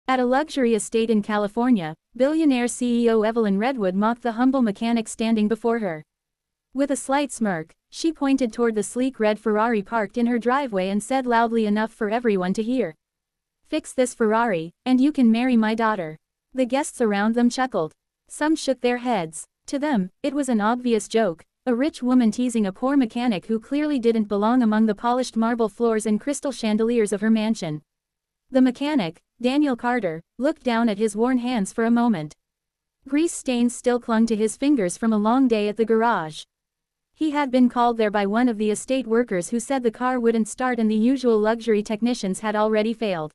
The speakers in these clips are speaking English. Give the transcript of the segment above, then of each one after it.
At a luxury estate in California, billionaire CEO Evelyn Redwood mocked the humble mechanic standing before her. With a slight smirk, she pointed toward the sleek red Ferrari parked in her driveway and said loudly enough for everyone to hear, "Fix this Ferrari, and you can marry my daughter." The guests around them chuckled. Some shook their heads. To them, it was an obvious joke, a rich woman teasing a poor mechanic who clearly didn't belong among the polished marble floors and crystal chandeliers of her mansion. The mechanic, Daniel Carter, looked down at his worn hands for a moment. Grease stains still clung to his fingers from a long day at the garage. He had been called there by one of the estate workers who said the car wouldn't start and the usual luxury technicians had already failed.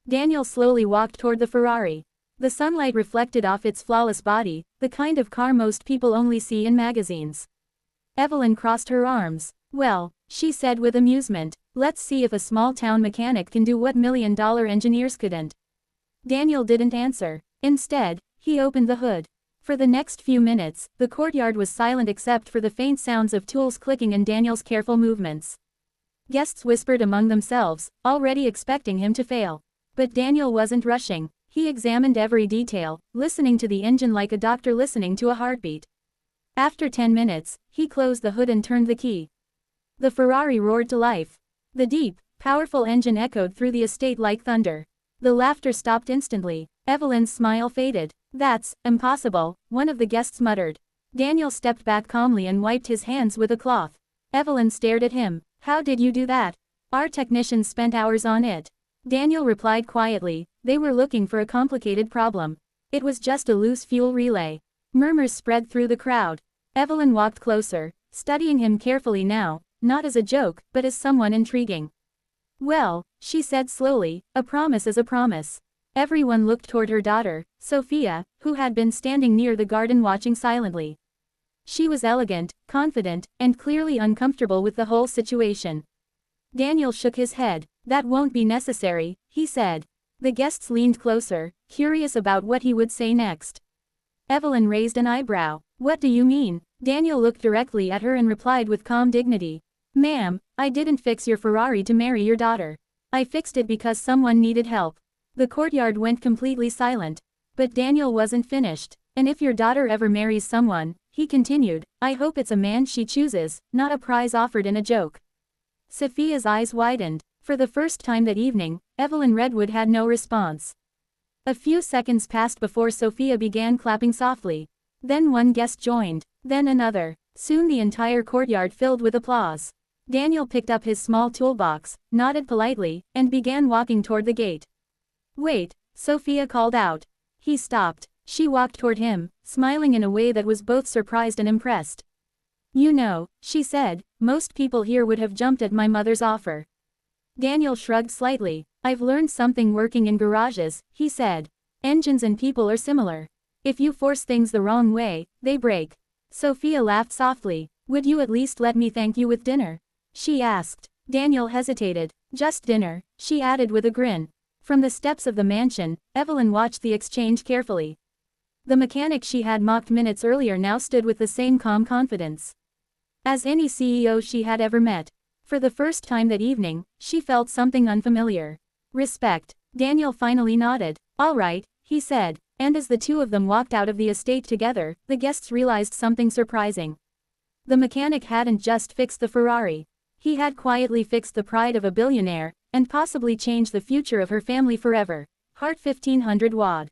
Daniel slowly walked toward the Ferrari. The sunlight reflected off its flawless body, the kind of car most people only see in magazines. Evelyn crossed her arms. "Well," she said with amusement, "let's see if a small-town mechanic can do what million-dollar engineers couldn't." Daniel didn't answer. Instead, he opened the hood. For the next few minutes, the courtyard was silent except for the faint sounds of tools clicking and Daniel's careful movements. Guests whispered among themselves, already expecting him to fail. But Daniel wasn't rushing. He examined every detail, listening to the engine like a doctor listening to a heartbeat. After 10 minutes, he closed the hood and turned the key. The Ferrari roared to life. The deep, powerful engine echoed through the estate like thunder. The laughter stopped instantly. Evelyn's smile faded. "That's impossible," one of the guests muttered. Daniel stepped back calmly and wiped his hands with a cloth. Evelyn stared at him. "How did you do that?" "Our technicians spent hours on it." Daniel replied quietly, "They were looking for a complicated problem. It was just a loose fuel relay." Murmurs spread through the crowd. Evelyn walked closer, studying him carefully now, not as a joke, but as someone intriguing. "Well," she said slowly, "a promise is a promise." Everyone looked toward her daughter, Sophia, who had been standing near the garden watching silently. She was elegant, confident, and clearly uncomfortable with the whole situation. Daniel shook his head. "That won't be necessary," he said. The guests leaned closer, curious about what he would say next. Evelyn raised an eyebrow. "What do you mean?" Daniel looked directly at her and replied with calm dignity. "Ma'am, I didn't fix your Ferrari to marry your daughter. I fixed it because someone needed help." The courtyard went completely silent. But Daniel wasn't finished. "And if your daughter ever marries someone," he continued, "I hope it's a man she chooses, not a prize offered in a joke." Sophia's eyes widened. For the first time that evening, Evelyn Redwood had no response. A few seconds passed before Sophia began clapping softly. Then one guest joined. Then another. Soon the entire courtyard filled with applause. Daniel picked up his small toolbox, nodded politely, and began walking toward the gate. "Wait," Sophia called out. He stopped. She walked toward him, smiling in a way that was both surprised and impressed. "You know," she said, "most people here would have jumped at my mother's offer." Daniel shrugged slightly. "I've learned something working in garages," he said. "Engines and people are similar. If you force things the wrong way, they break." Sophia laughed softly. "Would you at least let me thank you with dinner?" she asked. Daniel hesitated. "Just dinner," she added with a grin. From the steps of the mansion, Evelyn watched the exchange carefully. The mechanic she had mocked minutes earlier now stood with the same calm confidence as any CEO she had ever met. For the first time that evening, she felt something unfamiliar. Respect. Daniel finally nodded. "All right," he said, and as the two of them walked out of the estate together, the guests realized something surprising. The mechanic hadn't just fixed the Ferrari. He had quietly fixed the pride of a billionaire, and possibly changed the future of her family forever. Heart 1500 WAD.